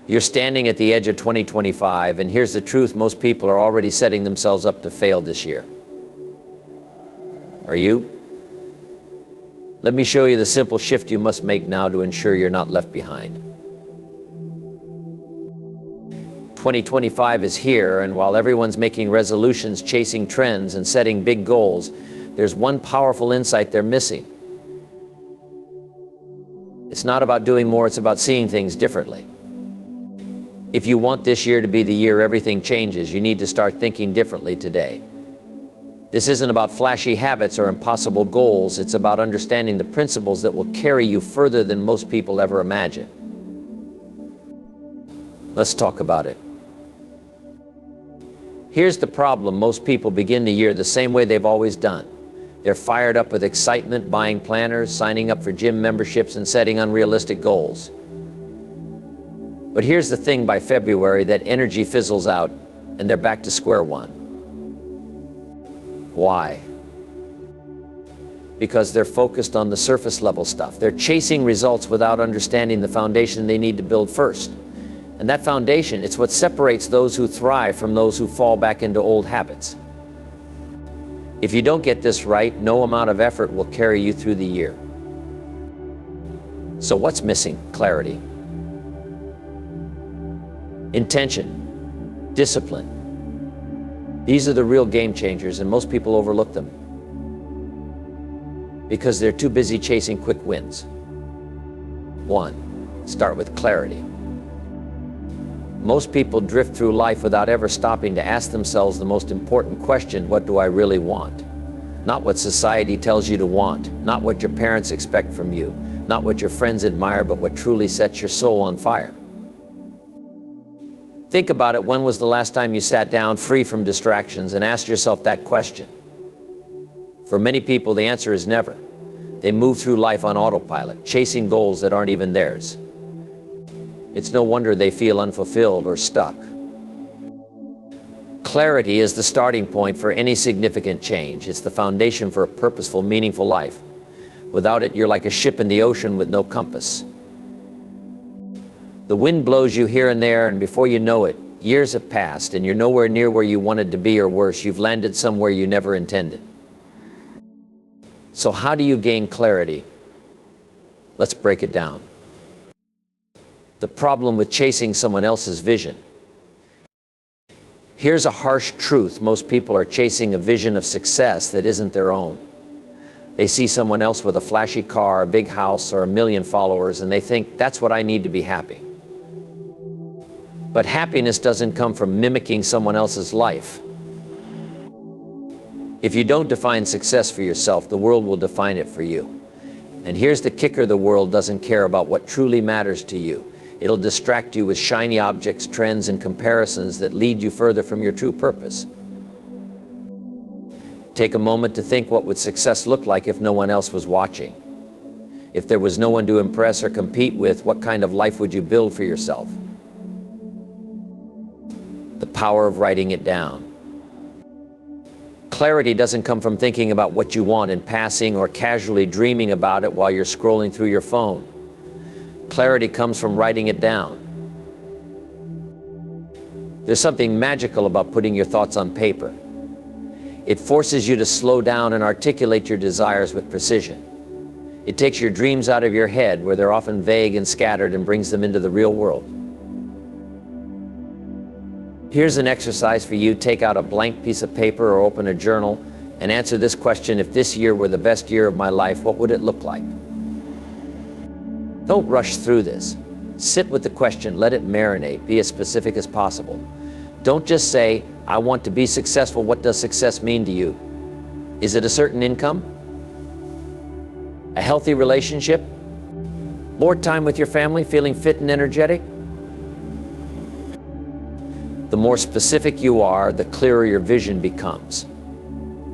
You're standing at the edge of 2025, and here's the truth: most people are already setting themselves up to fail this year. Are you? Let me show you the simple shift you must make now to ensure you're not left behind. 2025 is here, and while everyone's making resolutions, chasing trends, and setting big goals, there's one powerful insight they're missing. It's not about doing more, it's about seeing things differently. If you want this year to be the year everything changes, you need to start thinking differently today. This isn't about flashy habits or impossible goals. It's about understanding the principles that will carry you further than most people ever imagine. Let's talk about it. Here's the problem: most people begin the year the same way they've always done. They're fired up with excitement, buying planners, signing up for gym memberships, and setting unrealistic goals. But here's the thing: by February, that energy fizzles out, and they're back to square one. Why? Because they're focused on the surface level stuff. They're chasing results without understanding the foundation they need to build first. And that foundation, it's what separates those who thrive from those who fall back into old habits. If you don't get this right, no amount of effort will carry you through the year. So what's missing? Clarity. Intention. Discipline. These are the real game changers, and most people overlook them because they're too busy chasing quick wins. 1. Start with clarity. Most people drift through life without ever stopping to ask themselves the most important question: what do I really want? Not what society tells you to want, not what your parents expect from you, not what your friends admire, but what truly sets your soul on fire. Think about it. When was the last time you sat down free from distractions and asked yourself that question? For many people, the answer is never. They move through life on autopilot, chasing goals that aren't even theirs. It's no wonder they feel unfulfilled or stuck. Clarity is the starting point for any significant change. It's the foundation for a purposeful, meaningful life. Without it, you're like a ship in the ocean with no compass. The wind blows you here and there, and before you know it, years have passed, and you're nowhere near where you wanted to be, or worse, you've landed somewhere you never intended. So how do you gain clarity? Let's break it down. The problem with chasing someone else's vision. Here's a harsh truth: most people are chasing a vision of success that isn't their own. They see someone else with a flashy car, a big house, or 1 million followers, and they think, that's what I need to be happy. But happiness doesn't come from mimicking someone else's life. If you don't define success for yourself, the world will define it for you. And here's the kicker: the world doesn't care about what truly matters to you. It'll distract you with shiny objects, trends, and comparisons that lead you further from your true purpose. Take a moment to think: what would success look like if no one else was watching? If there was no one to impress or compete with, what kind of life would you build for yourself? The power of writing it down. Clarity doesn't come from thinking about what you want in passing or casually dreaming about it while you're scrolling through your phone. Clarity comes from writing it down. There's something magical about putting your thoughts on paper. It forces you to slow down and articulate your desires with precision. It takes your dreams out of your head, where they're often vague and scattered, and brings them into the real world. Here's an exercise for you. Take out a blank piece of paper or open a journal and answer this question: if this year were the best year of my life, what would it look like? Don't rush through this. Sit with the question, let it marinate, be as specific as possible. Don't just say, I want to be successful. What does success mean to you? Is it a certain income? A healthy relationship? More time with your family, feeling fit and energetic? The more specific you are, the clearer your vision becomes.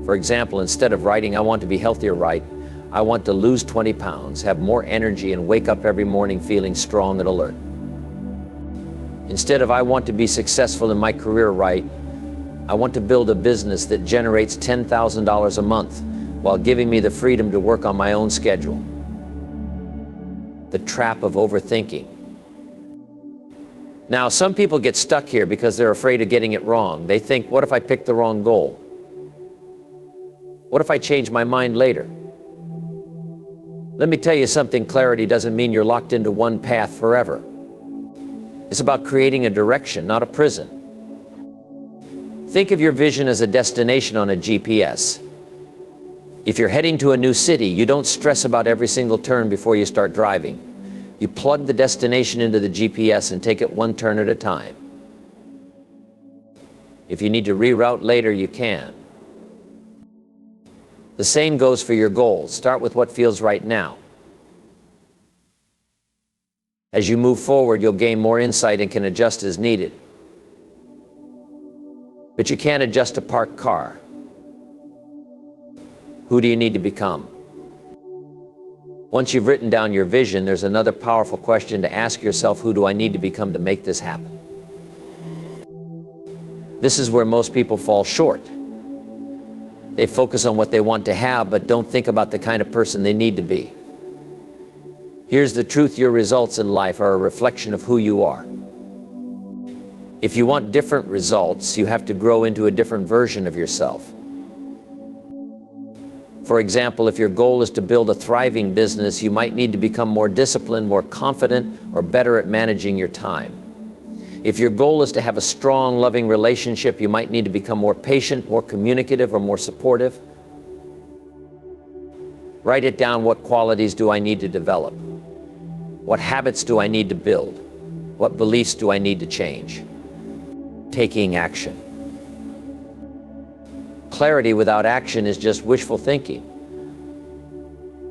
For example, instead of writing, I want to be healthier, write, I want to lose 20 pounds, have more energy, and wake up every morning feeling strong and alert. Instead of I want to be successful in my career, write, I want to build a business that generates $10,000 a month while giving me the freedom to work on my own schedule. The trap of overthinking. Now, some people get stuck here because they're afraid of getting it wrong. They think, what if I pick the wrong goal? What if I change my mind later? Let me tell you something, clarity doesn't mean you're locked into one path forever. It's about creating a direction, not a prison. Think of your vision as a destination on a GPS. If you're heading to a new city, you don't stress about every single turn before you start driving. You plug the destination into the GPS and take it one turn at a time. If you need to reroute later, you can. The same goes for your goals. Start with what feels right now. As you move forward, you'll gain more insight and can adjust as needed. But you can't adjust a parked car. Who do you need to become? Once you've written down your vision, there's another powerful question to ask yourself: who do I need to become to make this happen? This is where most people fall short. They focus on what they want to have, but don't think about the kind of person they need to be. Here's the truth: your results in life are a reflection of who you are. If you want different results, you have to grow into a different version of yourself. For example, if your goal is to build a thriving business, you might need to become more disciplined, more confident, or better at managing your time. If your goal is to have a strong, loving relationship, you might need to become more patient, more communicative, or more supportive. Write it down: what qualities do I need to develop? What habits do I need to build? What beliefs do I need to change? Taking action. Clarity without action is just wishful thinking.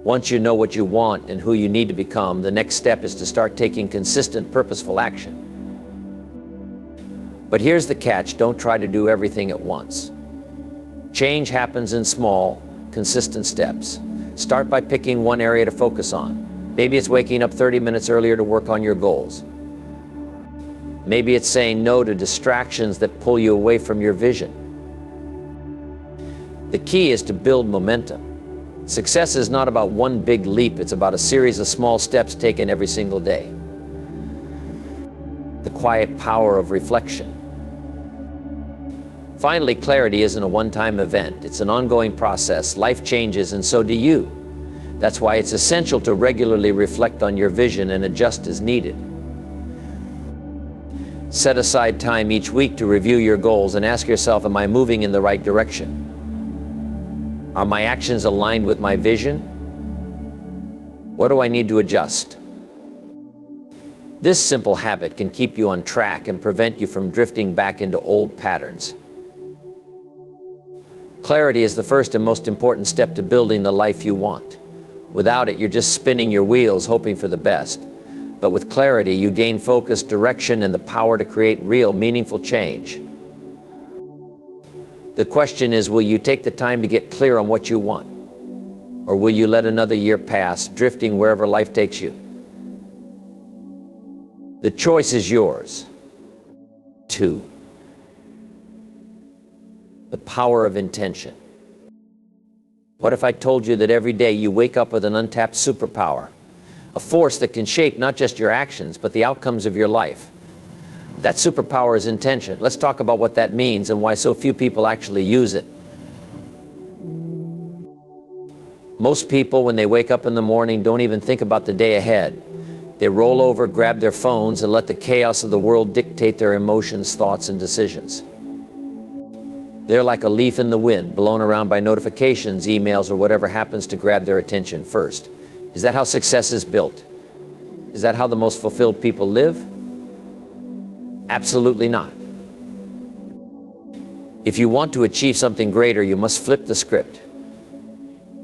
Once you know what you want and who you need to become, the next step is to start taking consistent, purposeful action. But here's the catch: don't try to do everything at once. Change happens in small, consistent steps. Start by picking one area to focus on. Maybe it's waking up 30 minutes earlier to work on your goals. Maybe it's saying no to distractions that pull you away from your vision. The key is to build momentum. Success is not about one big leap, it's about a series of small steps taken every single day. The quiet power of reflection. Finally, clarity isn't a one-time event. It's an ongoing process. Life changes, and so do you. That's why it's essential to regularly reflect on your vision and adjust as needed. Set aside time each week to review your goals and ask yourself, am I moving in the right direction? Are my actions aligned with my vision? What do I need to adjust? This simple habit can keep you on track and prevent you from drifting back into old patterns. Clarity is the first and most important step to building the life you want. Without it, you're just spinning your wheels, hoping for the best. But with clarity, you gain focus, direction, and the power to create real, meaningful change. The question is, will you take the time to get clear on what you want? Or will you let another year pass, drifting wherever life takes you? The choice is yours. 2. The power of intention. What if I told you that every day you wake up with an untapped superpower, a force that can shape not just your actions, but the outcomes of your life? That superpower is intention. Let's talk about what that means and why so few people actually use it. Most people, when they wake up in the morning, don't even think about the day ahead. They roll over, grab their phones, and let the chaos of the world dictate their emotions, thoughts, and decisions. They're like a leaf in the wind, blown around by notifications, emails, or whatever happens to grab their attention first. Is that how success is built? Is that how the most fulfilled people live? Absolutely not. If you want to achieve something greater, you must flip the script.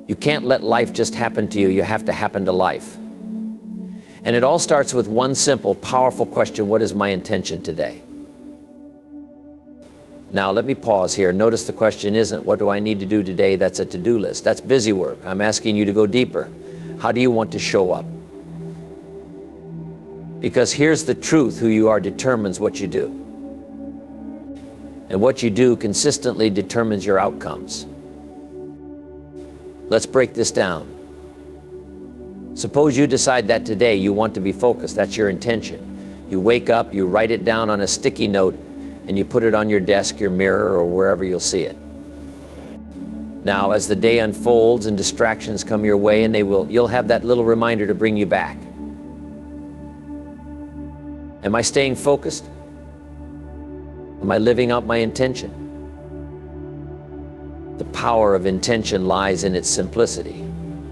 You can't let life just happen to you. You have to happen to life. And it all starts with one simple, powerful question: what is my intention today? Now, let me pause here. Notice the question isn't, what do I need to do today? That's a to-do list. That's busy work. I'm asking you to go deeper. How do you want to show up? Because here's the truth: who you are determines what you do. And what you do consistently determines your outcomes. Let's break this down. Suppose you decide that today you want to be focused. That's your intention. You wake up, you write it down on a sticky note, and you put it on your desk, your mirror, or wherever you'll see it. Now, as the day unfolds and distractions come your way, and you'll have that little reminder to bring you back. Am I staying focused? Am I living out my intention? The power of intention lies in its simplicity.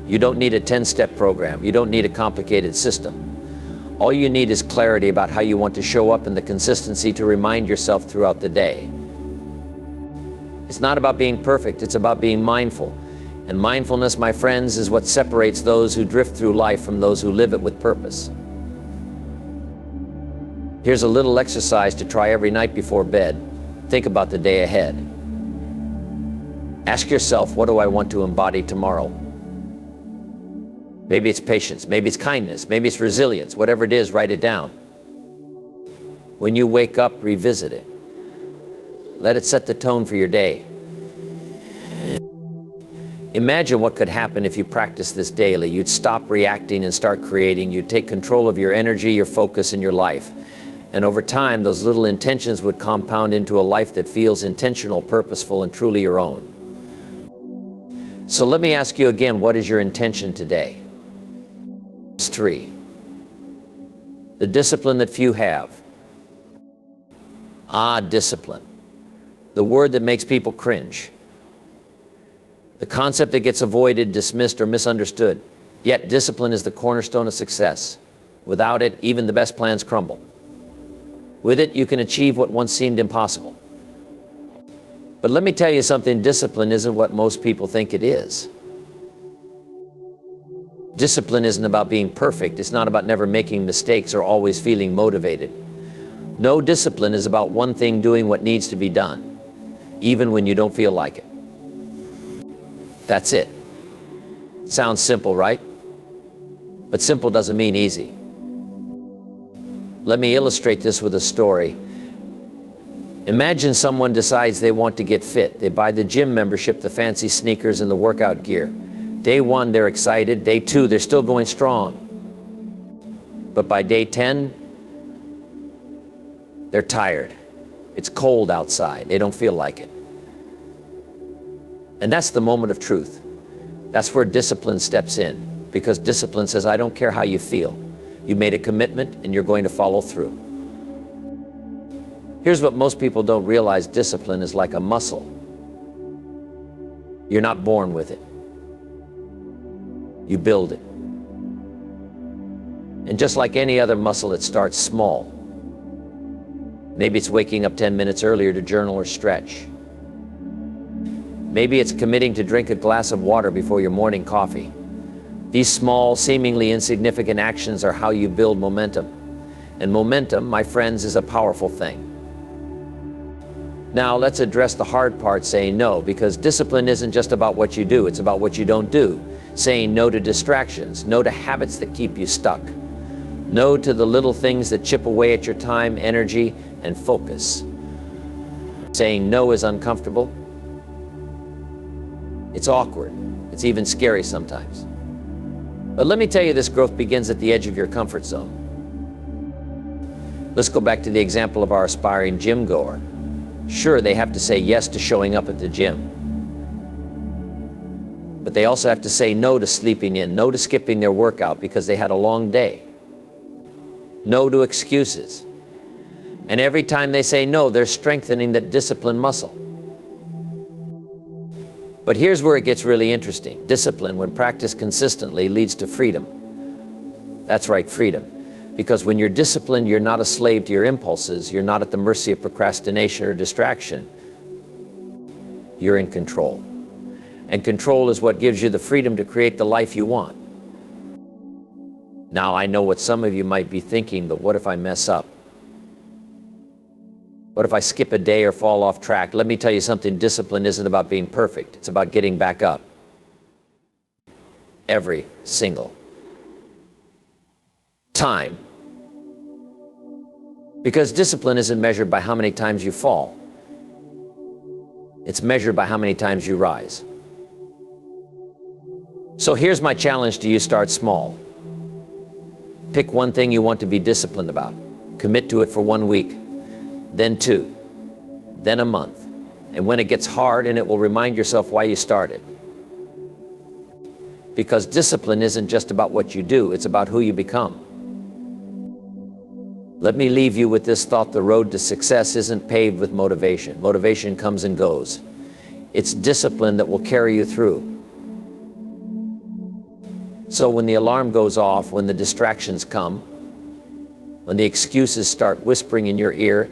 You don't need a 10-step program. You don't need a complicated system. All you need is clarity about how you want to show up and the consistency to remind yourself throughout the day. It's not about being perfect, it's about being mindful. And mindfulness, my friends, is what separates those who drift through life from those who live it with purpose. Here's a little exercise to try every night before bed. Think about the day ahead. Ask yourself, what do I want to embody tomorrow? Maybe it's patience, maybe it's kindness, maybe it's resilience. Whatever it is, write it down. When you wake up, revisit it. Let it set the tone for your day. Imagine what could happen if you practice this daily. You'd stop reacting and start creating. You'd take control of your energy, your focus, and your life. And over time, those little intentions would compound into a life that feels intentional, purposeful, and truly your own. So let me ask you again, what is your intention today? 3. The discipline that few have. Discipline. The word that makes people cringe. The concept that gets avoided, dismissed, or misunderstood. Yet discipline is the cornerstone of success. Without it, even the best plans crumble. With it, you can achieve what once seemed impossible. But let me tell you something, discipline isn't what most people think it is. Discipline isn't about being perfect. It's not about never making mistakes or always feeling motivated. No, discipline is about one thing, doing what needs to be done, even when you don't feel like it. That's it. Sounds simple, right? But simple doesn't mean easy. Let me illustrate this with a story. Imagine someone decides they want to get fit. They buy the gym membership, the fancy sneakers, and the workout gear. Day 1, they're excited. Day 2, they're still going strong. But by day 10, they're tired. It's cold outside. They don't feel like it. And that's the moment of truth. That's where discipline steps in, because discipline says, I don't care how you feel. You made a commitment and you're going to follow through. Here's what most people don't realize. Discipline is like a muscle. You're not born with it. You build it. And just like any other muscle, it starts small. Maybe it's waking up 10 minutes earlier to journal or stretch. Maybe it's committing to drink a glass of water before your morning coffee. These small, seemingly insignificant actions are how you build momentum. And momentum, my friends, is a powerful thing. Now let's address the hard part, saying no, because discipline isn't just about what you do, it's about what you don't do. Saying no to distractions, no to habits that keep you stuck. No to the little things that chip away at your time, energy, and focus. Saying no is uncomfortable. It's awkward. It's even scary sometimes. But let me tell you, this growth begins at the edge of your comfort zone. Let's go back to the example of our aspiring gym goer. Sure, they have to say yes to showing up at the gym. But they also have to say no to sleeping in, no to skipping their workout because they had a long day. No to excuses. And every time they say no, they're strengthening that discipline muscle. But here's where it gets really interesting. Discipline, when practiced consistently, leads to freedom. That's right, freedom. Because when you're disciplined, you're not a slave to your impulses. You're not at the mercy of procrastination or distraction. You're in control. And control is what gives you the freedom to create the life you want. Now, I know what some of you might be thinking, but what if I mess up? What if I skip a day or fall off track? Let me tell you something, discipline isn't about being perfect. It's about getting back up. Every single time. Because discipline isn't measured by how many times you fall. It's measured by how many times you rise. So here's my challenge to you, start small. Pick one thing you want to be disciplined about. Commit to it for 1 week, then 2, then a month. And when it gets hard, and it will remind yourself why you started. Because discipline isn't just about what you do, it's about who you become. Let me leave you with this thought: the road to success isn't paved with motivation. Motivation comes and goes. It's discipline that will carry you through. So when the alarm goes off, when the distractions come, when the excuses start whispering in your ear,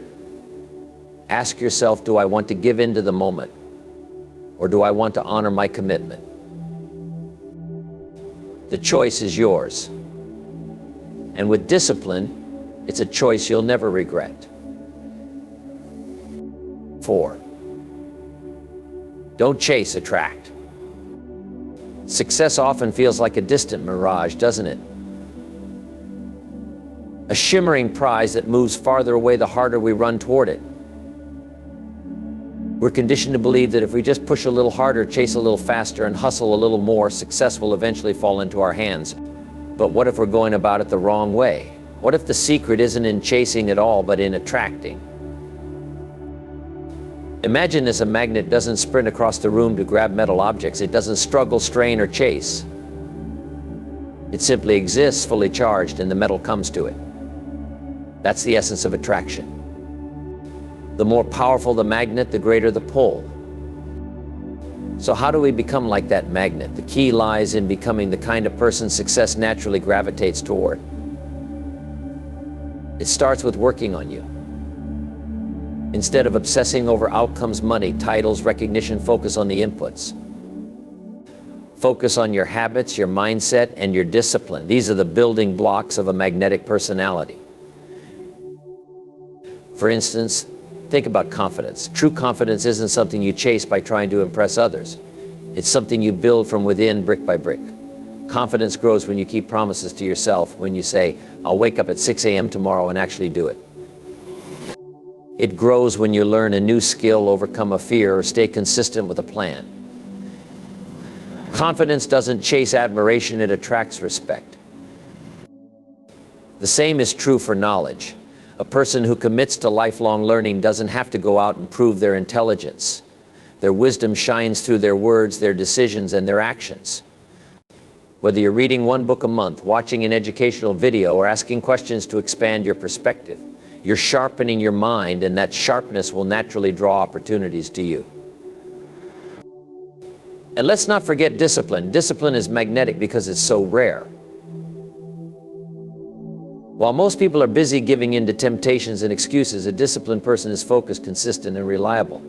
ask yourself, do I want to give in to the moment, or do I want to honor my commitment? The choice is yours. And with discipline, it's a choice you'll never regret. 4. Don't chase, attract. Success often feels like a distant mirage, doesn't it? A shimmering prize that moves farther away the harder we run toward it. We're conditioned to believe that if we just push a little harder, chase a little faster, and hustle a little more, success will eventually fall into our hands. But what if we're going about it the wrong way? What if the secret isn't in chasing at all, but in attracting? Imagine as a magnet doesn't sprint across the room to grab metal objects. It doesn't struggle, strain, or chase. It simply exists, fully charged, and the metal comes to it. That's the essence of attraction. The more powerful the magnet, the greater the pull. So how do we become like that magnet? The key lies in becoming the kind of person success naturally gravitates toward. It starts with working on you. Instead of obsessing over outcomes, money, titles, recognition, focus on the inputs. Focus on your habits, your mindset, and your discipline. These are the building blocks of a magnetic personality. For instance, think about confidence. True confidence isn't something you chase by trying to impress others. It's something you build from within, brick by brick. Confidence grows when you keep promises to yourself, when you say, I'll wake up at 6 a.m. tomorrow, and actually do it. It grows when you learn a new skill, overcome a fear, or stay consistent with a plan. Confidence doesn't chase admiration, it attracts respect. The same is true for knowledge. A person who commits to lifelong learning doesn't have to go out and prove their intelligence. Their wisdom shines through their words, their decisions, and their actions. Whether you're reading 1 book a month, watching an educational video, or asking questions to expand your perspective, you're sharpening your mind, and that sharpness will naturally draw opportunities to you. And let's not forget discipline. Discipline is magnetic because it's so rare. While most people are busy giving in to temptations and excuses, a disciplined person is focused, consistent, and reliable.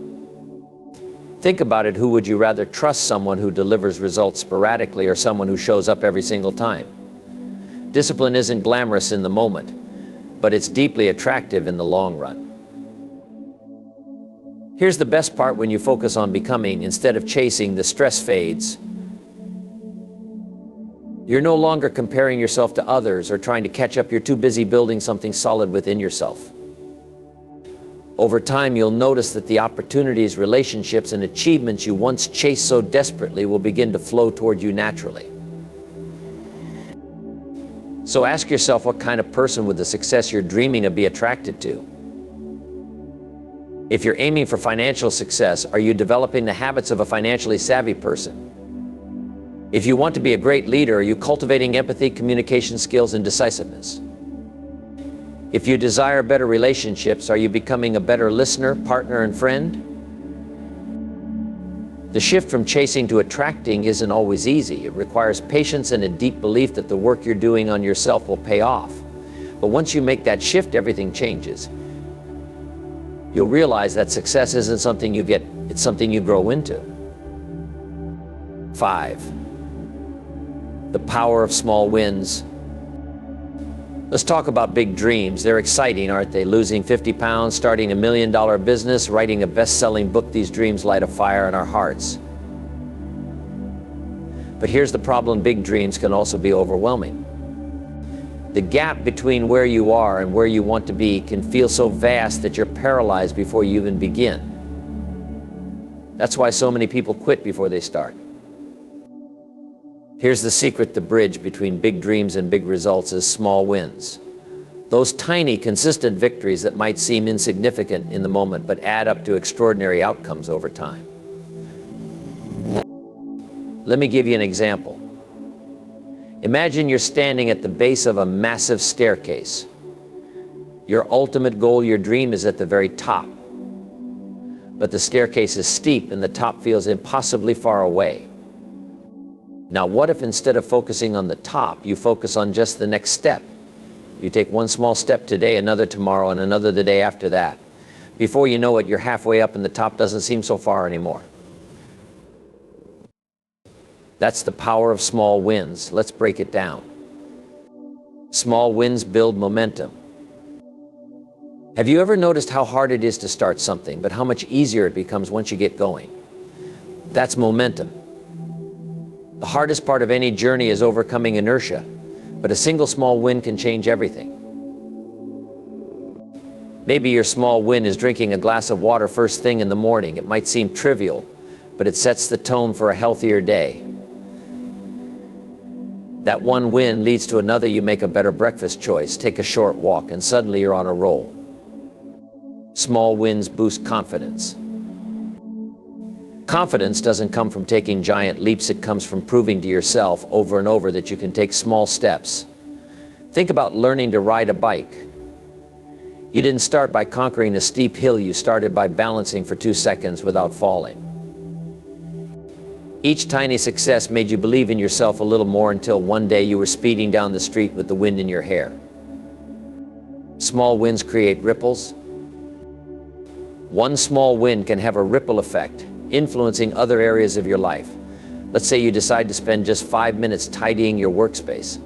Think about it. Who would you rather trust? Someone who delivers results sporadically, or someone who shows up every single time? Discipline isn't glamorous in the moment, but it's deeply attractive in the long run. Here's the best part: when you focus on becoming instead of chasing, the stress fades. You're no longer comparing yourself to others or trying to catch up. You're too busy building something solid within yourself. Over time, you'll notice that the opportunities, relationships, and achievements you once chased so desperately will begin to flow toward you naturally. So ask yourself, what kind of person would the success you're dreaming of be attracted to? If you're aiming for financial success, are you developing the habits of a financially savvy person? If you want to be a great leader, are you cultivating empathy, communication skills, and decisiveness? If you desire better relationships, are you becoming a better listener, partner, and friend? The shift from chasing to attracting isn't always easy. It requires patience and a deep belief that the work you're doing on yourself will pay off. But once you make that shift, everything changes. You'll realize that success isn't something you get, it's something you grow into. 5. The power of small wins. Let's talk about big dreams. They're exciting, aren't they? Losing 50 pounds, starting $1 million business, writing a best-selling book. These dreams light a fire in our hearts. But here's the problem: big dreams can also be overwhelming. The gap between where you are and where you want to be can feel so vast that you're paralyzed before you even begin. That's why so many people quit before they start. Here's the secret: the bridge between big dreams and big results is small wins. Those tiny, consistent victories that might seem insignificant in the moment but add up to extraordinary outcomes over time. Let me give you an example. Imagine you're standing at the base of a massive staircase. Your ultimate goal, your dream, is at the very top. But the staircase is steep and the top feels impossibly far away. Now, what if instead of focusing on the top, you focus on just the next step? You take one small step today, another tomorrow, and another the day after that. Before you know it, you're halfway up and the top doesn't seem so far anymore. That's the power of small wins. Let's break it down. Small wins build momentum. Have you ever noticed how hard it is to start something, but how much easier it becomes once you get going? That's momentum. The hardest part of any journey is overcoming inertia, but a single small win can change everything. Maybe your small win is drinking a glass of water first thing in the morning. It might seem trivial, but it sets the tone for a healthier day. That one win leads to another. You make a better breakfast choice, take a short walk, and suddenly you're on a roll. Small wins boost confidence. Confidence doesn't come from taking giant leaps. It comes from proving to yourself over and over that you can take small steps. Think about learning to ride a bike. You didn't start by conquering a steep hill. You started by balancing for 2 seconds without falling. Each tiny success made you believe in yourself a little more until one day you were speeding down the street with the wind in your hair. Small wins create ripples. One small win can have a ripple effect, influencing other areas of your life. Let's say you decide to spend just 5 minutes tidying your workspace.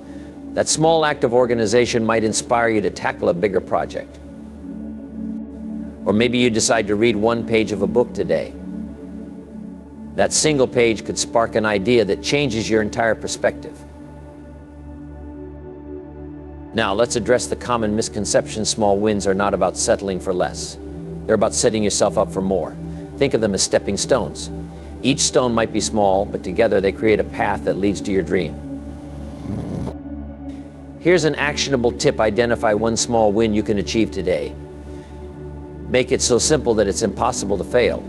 That small act of organization might inspire you to tackle a bigger project. Or maybe you decide to read one page of a book today. That single page could spark an idea that changes your entire perspective. Now, let's address the common misconception. Small wins are not about settling for less. They're about setting yourself up for more. Think of them as stepping stones. Each stone might be small, but together they create a path that leads to your dream. Here's an actionable tip. Identify one small win you can achieve today. Make it so simple that it's impossible to fail.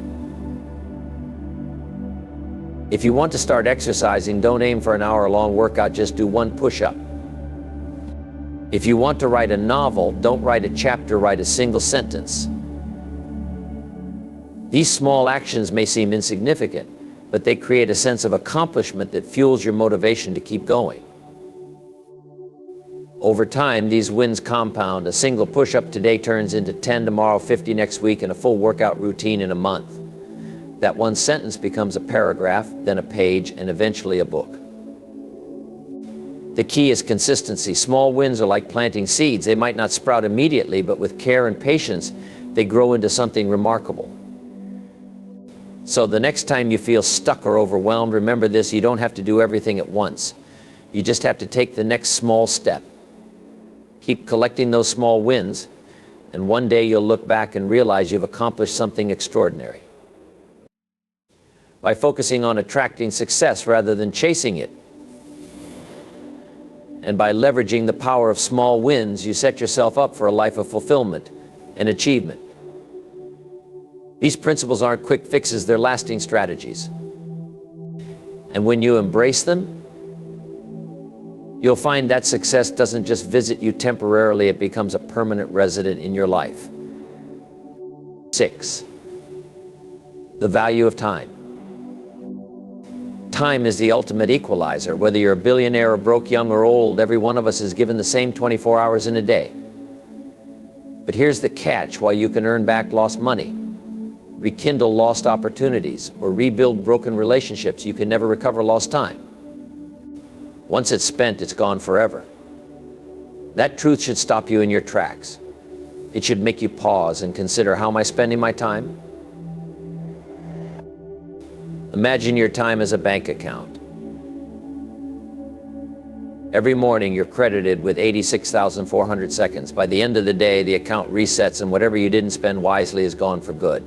If you want to start exercising, don't aim for an hour-long workout, just do one push-up. If you want to write a novel, don't write a chapter, write a single sentence. These small actions may seem insignificant, but they create a sense of accomplishment that fuels your motivation to keep going. Over time, these wins compound. A single push-up today turns into 10 tomorrow, 50 next week, and a full workout routine in a month. That one sentence becomes a paragraph, then a page, and eventually a book. The key is consistency. Small wins are like planting seeds. They might not sprout immediately, but with care and patience, they grow into something remarkable. So the next time you feel stuck or overwhelmed, remember this: you don't have to do everything at once. You just have to take the next small step. Keep collecting those small wins, and one day you'll look back and realize you've accomplished something extraordinary. By focusing on attracting success rather than chasing it, and by leveraging the power of small wins, you set yourself up for a life of fulfillment and achievement. These principles aren't quick fixes, they're lasting strategies. And when you embrace them, you'll find that success doesn't just visit you temporarily, it becomes a permanent resident in your life. 6. The value of time. Time is the ultimate equalizer. Whether you're a billionaire or broke, young or old, every one of us is given the same 24 hours in a day. But here's the catch: while you can earn back lost money, rekindle lost opportunities, or rebuild broken relationships, you can never recover lost time. Once it's spent, it's gone forever. That truth should stop you in your tracks. It should make you pause and consider, how am I spending my time? Imagine your time as a bank account. Every morning you're credited with 86,400 seconds. By the end of the day, the account resets and whatever you didn't spend wisely is gone for good.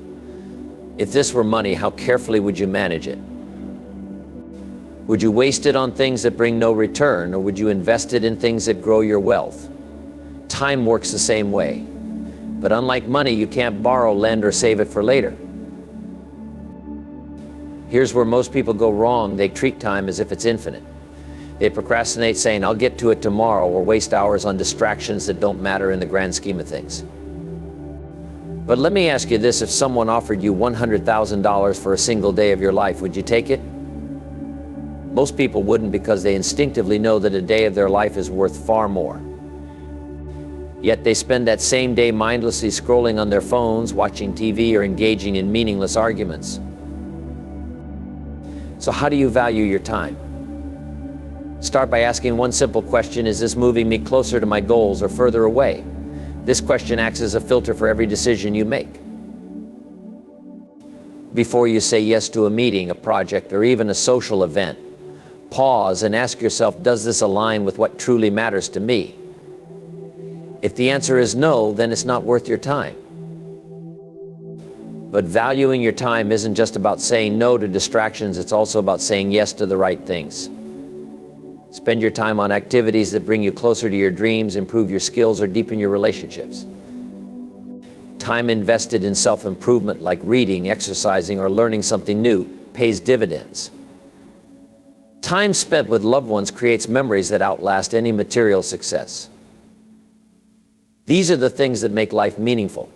If this were money, how carefully would you manage it? Would you waste it on things that bring no return, or would you invest it in things that grow your wealth? Time works the same way. But unlike money, you can't borrow, lend, or save it for later. Here's where most people go wrong. They treat time as if it's infinite. They procrastinate, saying, "I'll get to it tomorrow," or waste hours on distractions that don't matter in the grand scheme of things. But let me ask you this: if someone offered you $100,000 for a single day of your life, would you take it? Most people wouldn't, because they instinctively know that a day of their life is worth far more. Yet they spend that same day mindlessly scrolling on their phones, watching TV, or engaging in meaningless arguments. So how do you value your time? Start by asking one simple question: is this moving me closer to my goals or further away? This question acts as a filter for every decision you make. Before you say yes to a meeting, a project, or even a social event, pause and ask yourself, does this align with what truly matters to me? If the answer is no, then it's not worth your time. But valuing your time isn't just about saying no to distractions, it's also about saying yes to the right things. Spend your time on activities that bring you closer to your dreams, improve your skills, or deepen your relationships. Time invested in self-improvement, like reading, exercising, or learning something new, pays dividends. Time spent with loved ones creates memories that outlast any material success. These are the things that make life meaningful.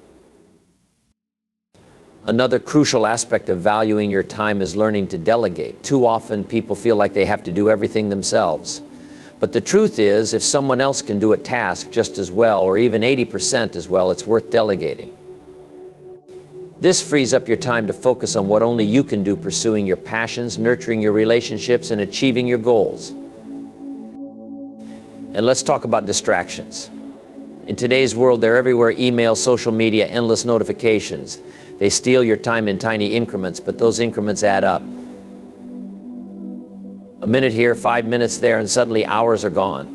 Another crucial aspect of valuing your time is learning to delegate. Too often, people feel like they have to do everything themselves. But the truth is, if someone else can do a task just as well, or even 80% as well, it's worth delegating. This frees up your time to focus on what only you can do, pursuing your passions, nurturing your relationships, and achieving your goals. And let's talk about distractions. In today's world, they're everywhere: email, social media, endless notifications. They steal your time in tiny increments, but those increments add up. A minute here, 5 minutes there, and suddenly hours are gone.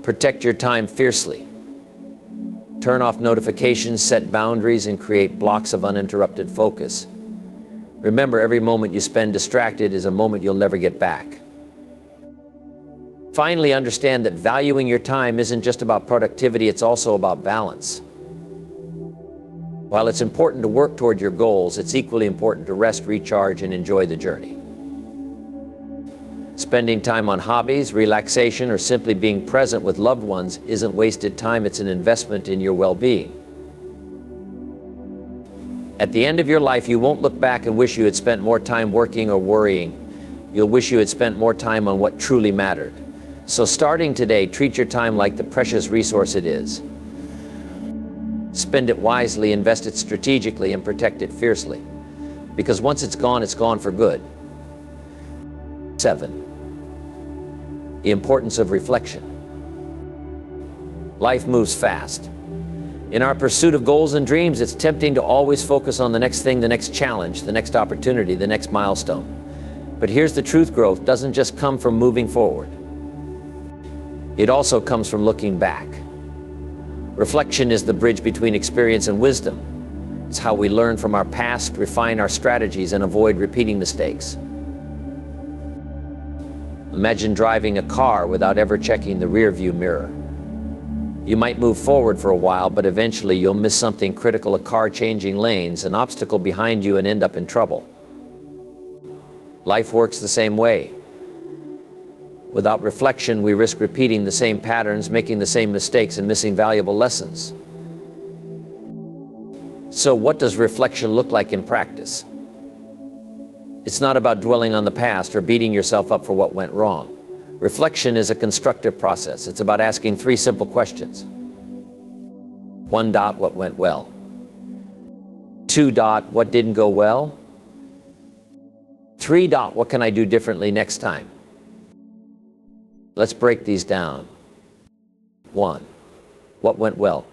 Protect your time fiercely. Turn off notifications, set boundaries, and create blocks of uninterrupted focus. Remember, every moment you spend distracted is a moment you'll never get back. Finally, understand that valuing your time isn't just about productivity, it's also about balance. While it's important to work toward your goals, it's equally important to rest, recharge, and enjoy the journey. Spending time on hobbies, relaxation, or simply being present with loved ones isn't wasted time, it's an investment in your well-being. At the end of your life, you won't look back and wish you had spent more time working or worrying. You'll wish you had spent more time on what truly mattered. So starting today, treat your time like the precious resource it is. Spend it wisely, invest it strategically, and protect it fiercely. Because once it's gone for good. 7. The importance of reflection. Life moves fast. In our pursuit of goals and dreams, it's tempting to always focus on the next thing, the next challenge, the next opportunity, the next milestone. But here's the truth: growth doesn't just come from moving forward. It also comes from looking back. Reflection is the bridge between experience and wisdom. It's how we learn from our past, refine our strategies, and avoid repeating mistakes. Imagine driving a car without ever checking the rear-view mirror. You might move forward for a while, but eventually you'll miss something critical: a car changing lanes, an obstacle behind you, and end up in trouble. Life works the same way. Without reflection, we risk repeating the same patterns, making the same mistakes, and missing valuable lessons. So what does reflection look like in practice? It's not about dwelling on the past or beating yourself up for what went wrong. Reflection is a constructive process. It's about asking 3 simple questions. 1. What went well? 2. What didn't go well? 3. What can I do differently next time? Let's break these down. 1. What went well?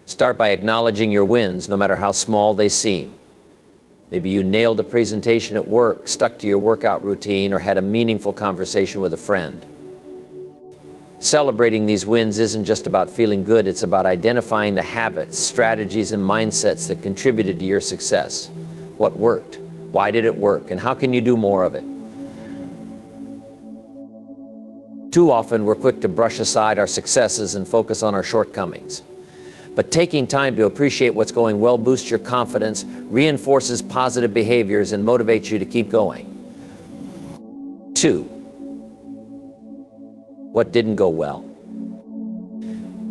Start by acknowledging your wins, no matter how small they seem. Maybe you nailed a presentation at work, stuck to your workout routine, or had a meaningful conversation with a friend. Celebrating these wins isn't just about feeling good, it's about identifying the habits, strategies, and mindsets that contributed to your success. What worked? Why did it work? And how can you do more of it? Too often, we're quick to brush aside our successes and focus on our shortcomings. But taking time to appreciate what's going well boosts your confidence, reinforces positive behaviors, and motivates you to keep going. 2. What didn't go well?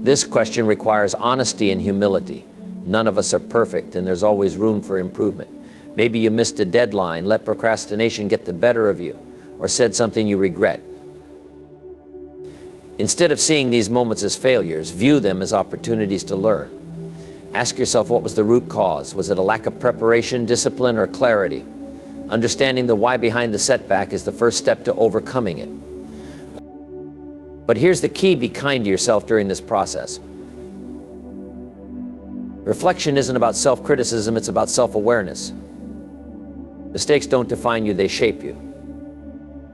This question requires honesty and humility. None of us are perfect, and there's always room for improvement. Maybe you missed a deadline, let procrastination get the better of you, or said something you regret. Instead of seeing these moments as failures, view them as opportunities to learn. Ask yourself, what was the root cause? Was it a lack of preparation, discipline, or clarity? Understanding the why behind the setback is the first step to overcoming it. But here's the key: be kind to yourself during this process. Reflection isn't about self-criticism, it's about self-awareness. Mistakes don't define you, they shape you.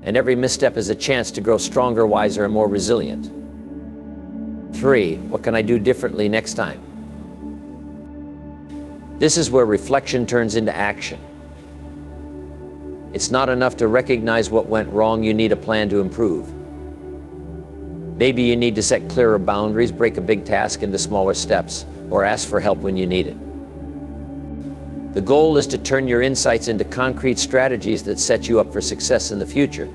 And every misstep is a chance to grow stronger, wiser, and more resilient. 3. What can I do differently next time? This is where reflection turns into action. It's not enough to recognize what went wrong, you need a plan to improve. Maybe you need to set clearer boundaries, break a big task into smaller steps, or ask for help when you need it. The goal is to turn your insights into concrete strategies that set you up for success in the future.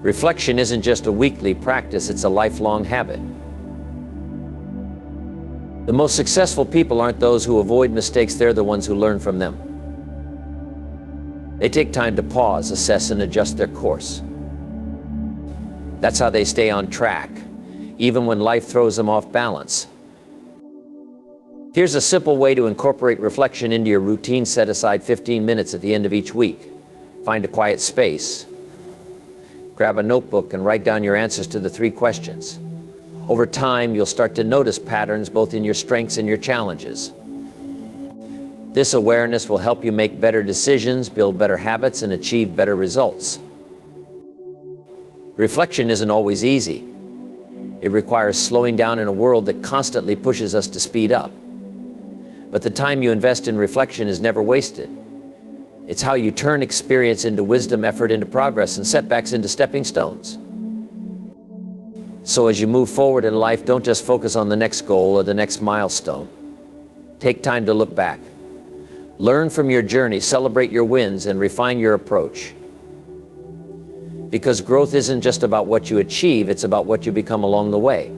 Reflection isn't just a weekly practice, it's a lifelong habit. The most successful people aren't those who avoid mistakes, they're the ones who learn from them. They take time to pause, assess, and adjust their course. That's how they stay on track, even when life throws them off balance. Here's a simple way to incorporate reflection into your routine. Set aside 15 minutes at the end of each week. Find a quiet space. Grab a notebook and write down your answers to the 3 questions. Over time, you'll start to notice patterns both in your strengths and your challenges. This awareness will help you make better decisions, build better habits, and achieve better results. Reflection isn't always easy. It requires slowing down in a world that constantly pushes us to speed up. But the time you invest in reflection is never wasted. It's how you turn experience into wisdom, effort into progress, and setbacks into stepping stones. So as you move forward in life, don't just focus on the next goal or the next milestone. Take time to look back. Learn from your journey, celebrate your wins, and refine your approach. Because growth isn't just about what you achieve, it's about what you become along the way.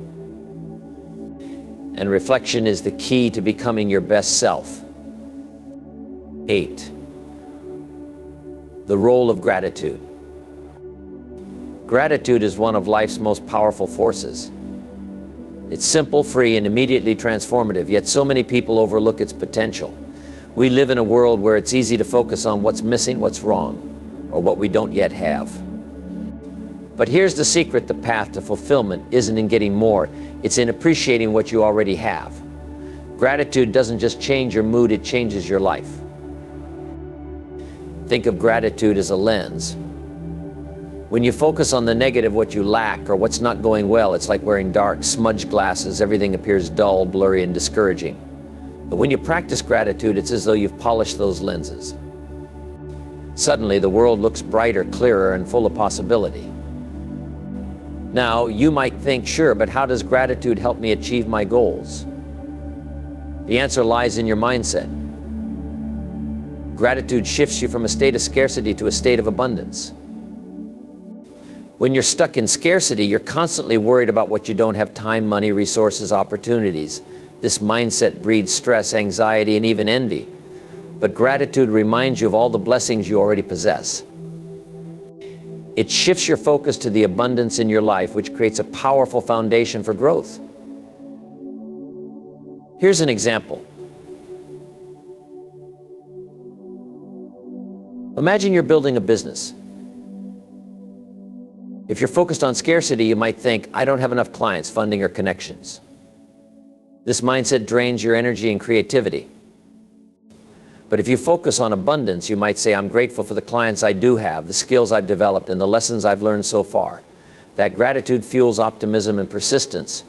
And reflection is the key to becoming your best self. 8. The role of gratitude. Gratitude is one of life's most powerful forces. It's simple, free, and immediately transformative, yet so many people overlook its potential. We live in a world where it's easy to focus on what's missing, what's wrong, or what we don't yet have. But here's the secret: the path to fulfillment isn't in getting more, it's in appreciating what you already have. Gratitude doesn't just change your mood, it changes your life. Think of gratitude as a lens. When you focus on the negative, what you lack, or what's not going well, it's like wearing dark, smudged glasses. Everything appears dull, blurry, and discouraging. But when you practice gratitude, it's as though you've polished those lenses. Suddenly, the world looks brighter, clearer, and full of possibility. Now, you might think, sure, but how does gratitude help me achieve my goals? The answer lies in your mindset. Gratitude shifts you from a state of scarcity to a state of abundance. When you're stuck in scarcity, you're constantly worried about what you don't have: time, money, resources, opportunities. This mindset breeds stress, anxiety, and even envy. But gratitude reminds you of all the blessings you already possess. It shifts your focus to the abundance in your life, which creates a powerful foundation for growth. Here's an example. Imagine you're building a business. If you're focused on scarcity, you might think, I don't have enough clients, funding, or connections. This mindset drains your energy and creativity. But if you focus on abundance, you might say, I'm grateful for the clients I do have, the skills I've developed, and the lessons I've learned so far. That gratitude fuels optimism and persistence,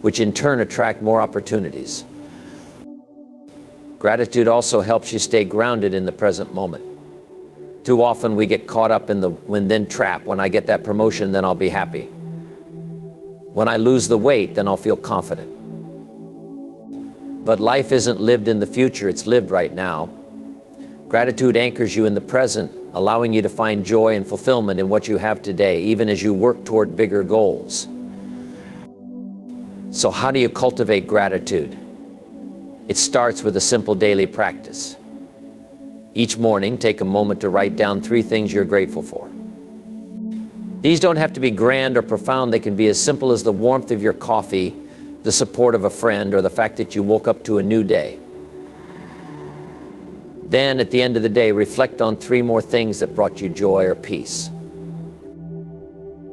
which in turn attract more opportunities. Gratitude also helps you stay grounded in the present moment. Too often we get caught up in the when-then trap. When I get that promotion, then I'll be happy. When I lose the weight, then I'll feel confident. But life isn't lived in the future, it's lived right now. Gratitude anchors you in the present, allowing you to find joy and fulfillment in what you have today, even as you work toward bigger goals. So how do you cultivate gratitude? It starts with a simple daily practice. Each morning, take a moment to write down 3 things you're grateful for. These don't have to be grand or profound. They can be as simple as the warmth of your coffee, the support of a friend, or the fact that you woke up to a new day. Then, at the end of the day, reflect on 3 more things that brought you joy or peace.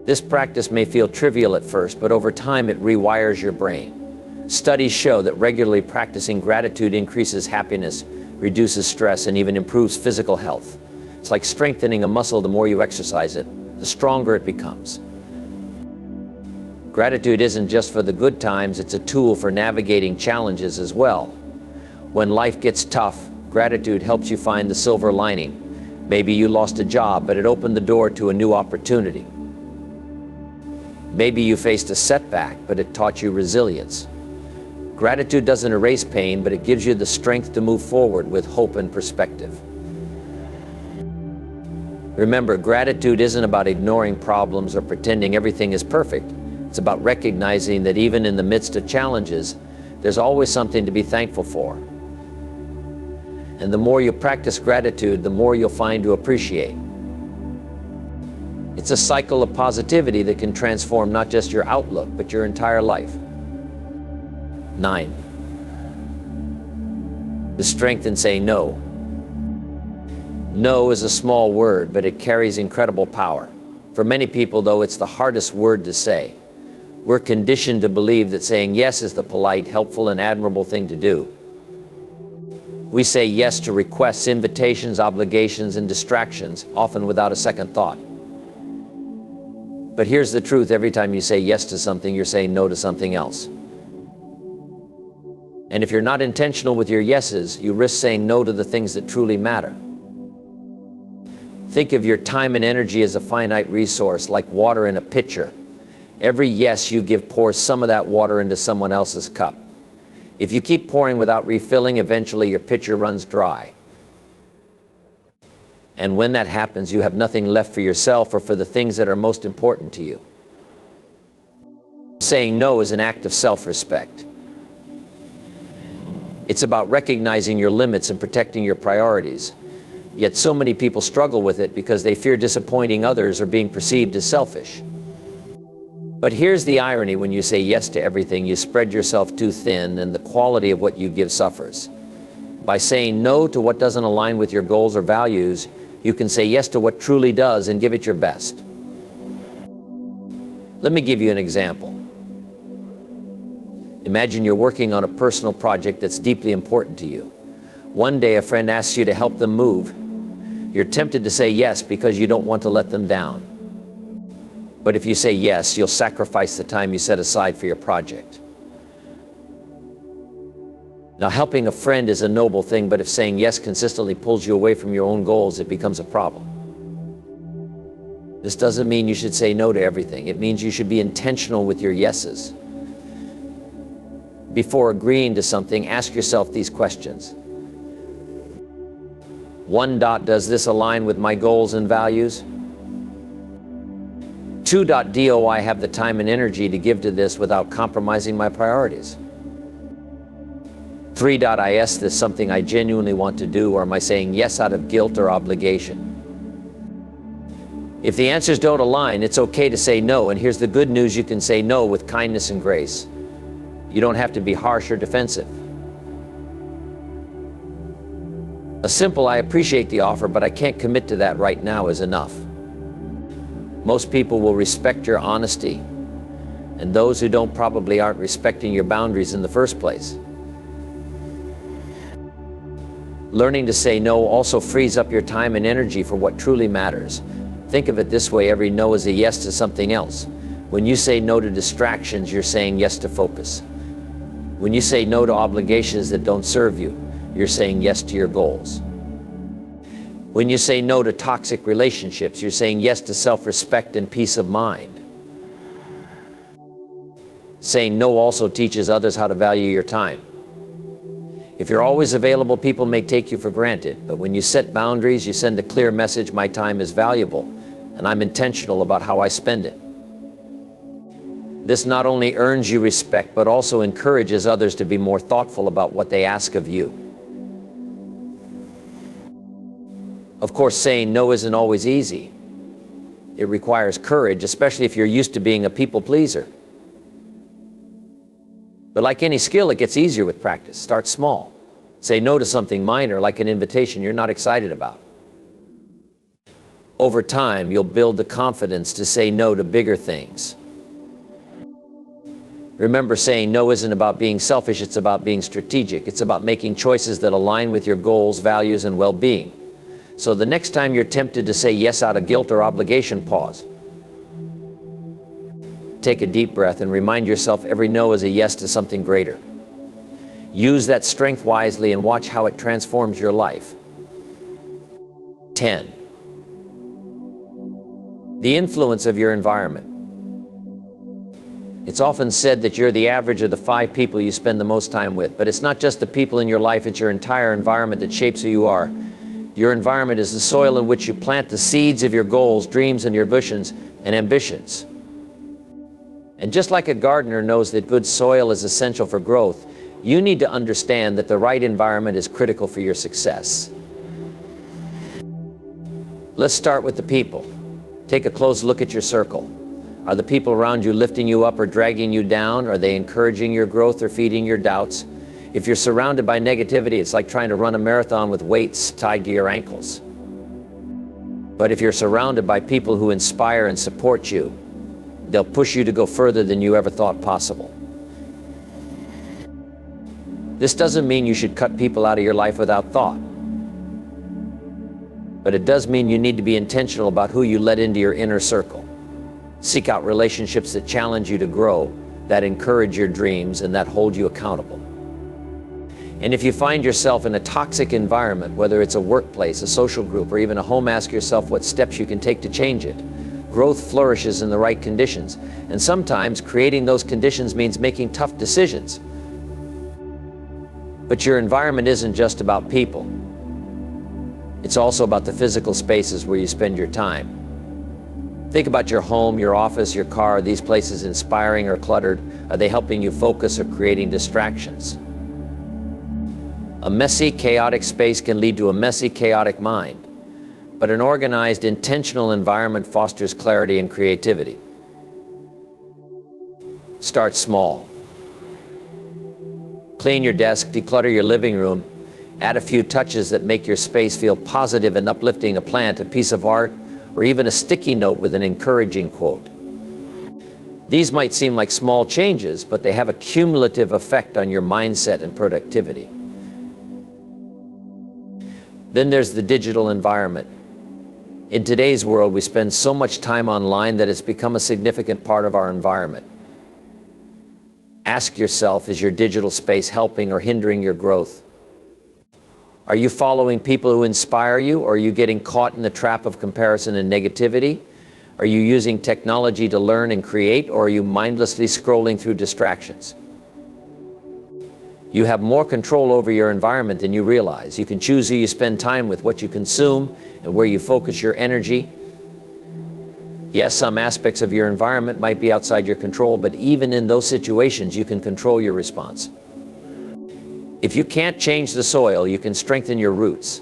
This practice may feel trivial at first, but over time it rewires your brain. Studies show that regularly practicing gratitude increases happiness, reduces stress, and even improves physical health. It's like strengthening a muscle. The more you exercise it, the stronger it becomes. Gratitude isn't just for the good times, it's a tool for navigating challenges as well. When life gets tough, gratitude helps you find the silver lining. Maybe you lost a job, but it opened the door to a new opportunity. Maybe you faced a setback, but it taught you resilience. Gratitude doesn't erase pain, but it gives you the strength to move forward with hope and perspective. Remember, gratitude isn't about ignoring problems or pretending everything is perfect. It's about recognizing that even in the midst of challenges, there's always something to be thankful for. And the more you practice gratitude, the more you'll find to appreciate. It's a cycle of positivity that can transform not just your outlook, but your entire life. 9. The strength in saying no. No is a small word, but it carries incredible power. For many people, though, it's the hardest word to say. We're conditioned to believe that saying yes is the polite, helpful, and admirable thing to do. We say yes to requests, invitations, obligations, and distractions, often without a second thought. But here's the truth: every time you say yes to something, you're saying no to something else. And if you're not intentional with your yeses, you risk saying no to the things that truly matter. Think of your time and energy as a finite resource, like water in a pitcher. Every yes you give pours some of that water into someone else's cup. If you keep pouring without refilling, eventually your pitcher runs dry. And when that happens, you have nothing left for yourself or for the things that are most important to you. Saying no is an act of self-respect. It's about recognizing your limits and protecting your priorities. Yet so many people struggle with it because they fear disappointing others or being perceived as selfish. But here's the irony: when you say yes to everything, you spread yourself too thin, and the quality of what you give suffers. By saying no to what doesn't align with your goals or values, you can say yes to what truly does and give it your best. Let me give you an example. Imagine you're working on a personal project that's deeply important to you. One day a friend asks you to help them move. You're tempted to say yes because you don't want to let them down. But if you say yes, you'll sacrifice the time you set aside for your project. Now, helping a friend is a noble thing, but if saying yes consistently pulls you away from your own goals, it becomes a problem. This doesn't mean you should say no to everything. It means you should be intentional with your yeses. Before agreeing to something, ask yourself these questions. 1. Does this align with my goals and values? 2. Do I have the time and energy to give to this without compromising my priorities? 3. Is this something I genuinely want to do, or am I saying yes out of guilt or obligation? If the answers don't align, it's okay to say no, and here's the good news: you can say no with kindness and grace. You don't have to be harsh or defensive. A simple "I appreciate the offer, but I can't commit to that right now" is enough. Most people will respect your honesty, and those who don't probably aren't respecting your boundaries in the first place. Learning to say no also frees up your time and energy for what truly matters. Think of it this way: every no is a yes to something else. When you say no to distractions, you're saying yes to focus. When you say no to obligations that don't serve you, you're saying yes to your goals. When you say no to toxic relationships, you're saying yes to self-respect and peace of mind. Saying no also teaches others how to value your time. If you're always available, people may take you for granted, but when you set boundaries, you send a clear message: my time is valuable, and I'm intentional about how I spend it. This not only earns you respect, but also encourages others to be more thoughtful about what they ask of you. Of course, saying no isn't always easy. It requires courage, especially if you're used to being a people pleaser. But like any skill, it gets easier with practice. Start small. Say no to something minor, like an invitation you're not excited about. Over time, you'll build the confidence to say no to bigger things. Remember, saying no isn't about being selfish, it's about being strategic. It's about making choices that align with your goals, values, and well-being. So the next time you're tempted to say yes out of guilt or obligation, pause. Take a deep breath and remind yourself every no is a yes to something greater. Use that strength wisely and watch how it transforms your life. 10. The influence of your environment. It's often said that you're the average of the 5 people you spend the most time with, but it's not just the people in your life, it's your entire environment that shapes who you are. Your environment is the soil in which you plant the seeds of your goals, dreams, and your visions and ambitions. And just like a gardener knows that good soil is essential for growth, you need to understand that the right environment is critical for your success. Let's start with the people. Take a close look at your circle. Are the people around you lifting you up or dragging you down? Are they encouraging your growth or feeding your doubts? If you're surrounded by negativity, it's like trying to run a marathon with weights tied to your ankles. But if you're surrounded by people who inspire and support you, they'll push you to go further than you ever thought possible. This doesn't mean you should cut people out of your life without thought. But it does mean you need to be intentional about who you let into your inner circle. Seek out relationships that challenge you to grow, that encourage your dreams, and that hold you accountable. And if you find yourself in a toxic environment, whether it's a workplace, a social group, or even a home, ask yourself what steps you can take to change it. Growth flourishes in the right conditions, and sometimes creating those conditions means making tough decisions. But your environment isn't just about people. It's also about the physical spaces where you spend your time. Think about your home, your office, your car. Are these places inspiring or cluttered? Are they helping you focus or creating distractions? A messy, chaotic space can lead to a messy, chaotic mind. But an organized, intentional environment fosters clarity and creativity. Start small. Clean your desk, declutter your living room, add a few touches that make your space feel positive and uplifting: a plant, a piece of art, or even a sticky note with an encouraging quote. These might seem like small changes, but they have a cumulative effect on your mindset and productivity. Then there's the digital environment. In today's world, we spend so much time online that it's become a significant part of our environment. Ask yourself, is your digital space helping or hindering your growth? Are you following people who inspire you, or are you getting caught in the trap of comparison and negativity? Are you using technology to learn and create, or are you mindlessly scrolling through distractions? You have more control over your environment than you realize. You can choose who you spend time with, what you consume, and where you focus your energy. Yes, some aspects of your environment might be outside your control, but even in those situations, you can control your response. If you can't change the soil, you can strengthen your roots.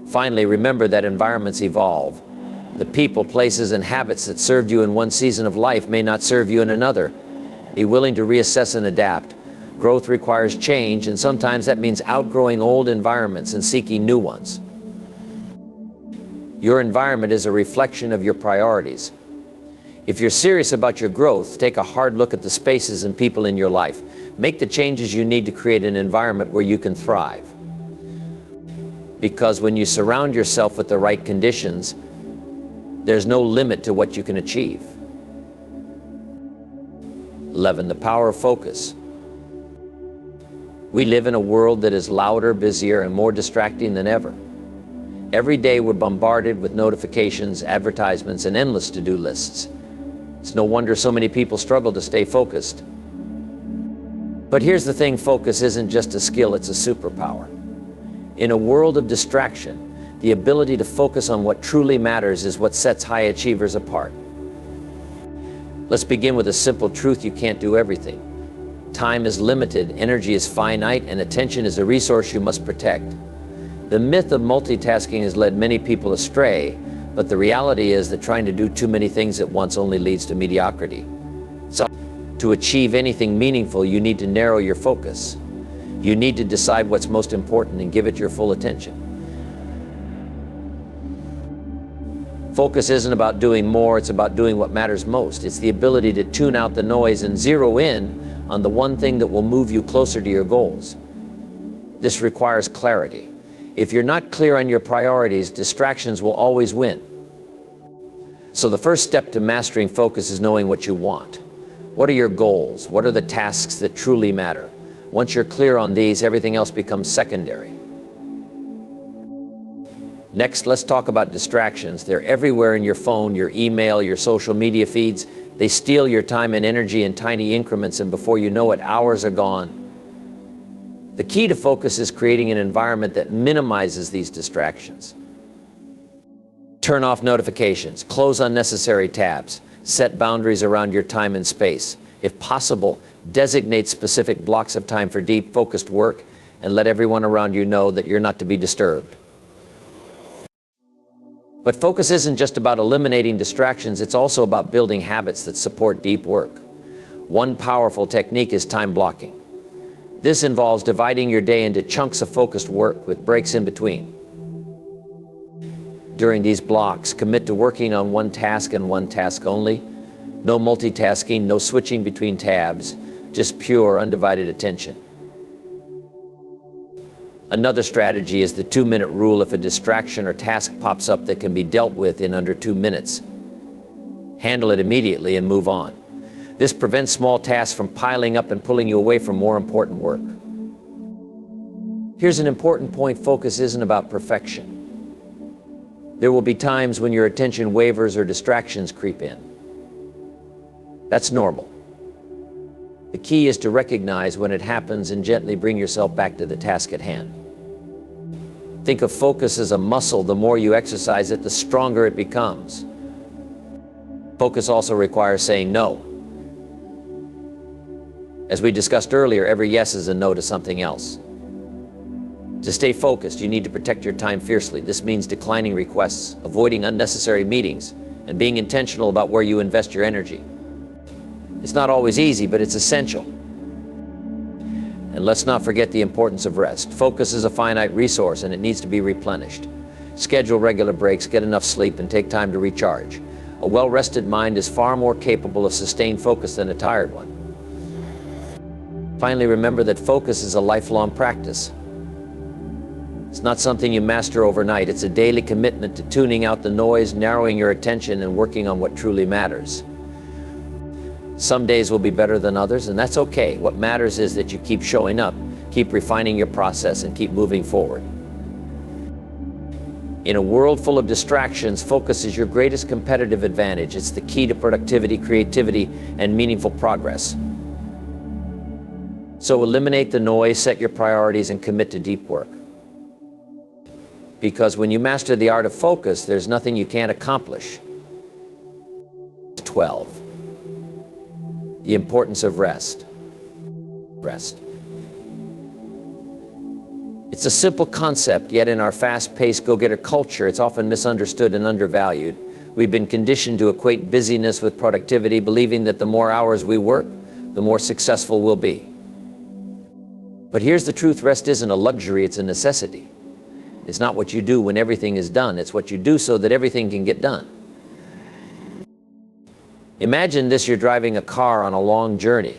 Finally, remember that environments evolve. The people, places, and habits that served you in one season of life may not serve you in another. Be willing to reassess and adapt. Growth requires change, and sometimes that means outgrowing old environments and seeking new ones. Your environment is a reflection of your priorities. If you're serious about your growth, take a hard look at the spaces and people in your life. Make the changes you need to create an environment where you can thrive. Because when you surround yourself with the right conditions, there's no limit to what you can achieve. 11. The power of focus. We live in a world that is louder, busier, and more distracting than ever. Every day we're bombarded with notifications, advertisements, and endless to-do lists. It's no wonder so many people struggle to stay focused. But here's the thing, focus isn't just a skill, it's a superpower. In a world of distraction, the ability to focus on what truly matters is what sets high achievers apart. Let's begin with a simple truth: you can't do everything. Time is limited, energy is finite, and attention is a resource you must protect. The myth of multitasking has led many people astray, but the reality is that trying to do too many things at once only leads to mediocrity. So, to achieve anything meaningful, you need to narrow your focus. You need to decide what's most important and give it your full attention. Focus isn't about doing more, it's about doing what matters most. It's the ability to tune out the noise and zero in on the one thing that will move you closer to your goals. This requires clarity. If you're not clear on your priorities, distractions will always win. So the first step to mastering focus is knowing what you want. What are your goals? What are the tasks that truly matter? Once you're clear on these, everything else becomes secondary. Next, let's talk about distractions. They're everywhere in your phone, your email, your social media feeds. They steal your time and energy in tiny increments, and before you know it, hours are gone. The key to focus is creating an environment that minimizes these distractions. Turn off notifications, close unnecessary tabs, set boundaries around your time and space. If possible, designate specific blocks of time for deep, focused work, and let everyone around you know that you're not to be disturbed. But focus isn't just about eliminating distractions, it's also about building habits that support deep work. One powerful technique is time blocking. This involves dividing your day into chunks of focused work with breaks in between. During these blocks, commit to working on one task and one task only. No multitasking, no switching between tabs, just pure, undivided attention. Another strategy is the 2-minute rule. If a distraction or task pops up that can be dealt with in under 2 minutes, handle it immediately and move on. This prevents small tasks from piling up and pulling you away from more important work. Here's an important point: focus isn't about perfection. There will be times when your attention wavers or distractions creep in. That's normal. The key is to recognize when it happens and gently bring yourself back to the task at hand. Think of focus as a muscle. The more you exercise it, the stronger it becomes. Focus also requires saying no. As we discussed earlier, every yes is a no to something else. To stay focused, you need to protect your time fiercely. This means declining requests, avoiding unnecessary meetings, and being intentional about where you invest your energy. It's not always easy, but it's essential. And let's not forget the importance of rest. Focus is a finite resource and it needs to be replenished. Schedule regular breaks, get enough sleep, and take time to recharge. A well-rested mind is far more capable of sustained focus than a tired one. Finally, remember that focus is a lifelong practice. It's not something you master overnight. It's a daily commitment to tuning out the noise, narrowing your attention, and working on what truly matters. Some days will be better than others, and that's okay. What matters is that you keep showing up, keep refining your process, and keep moving forward. In a world full of distractions, focus is your greatest competitive advantage. It's the key to productivity, creativity, and meaningful progress. So eliminate the noise, set your priorities, and commit to deep work. Because when you master the art of focus, there's nothing you can't accomplish. 12. The importance of rest. Rest. It's a simple concept, yet in our fast-paced go-getter culture, it's often misunderstood and undervalued. We've been conditioned to equate busyness with productivity, believing that the more hours we work, the more successful we'll be. But here's the truth: rest isn't a luxury, it's a necessity. It's not what you do when everything is done, it's what you do so that everything can get done. Imagine this: you're driving a car on a long journey.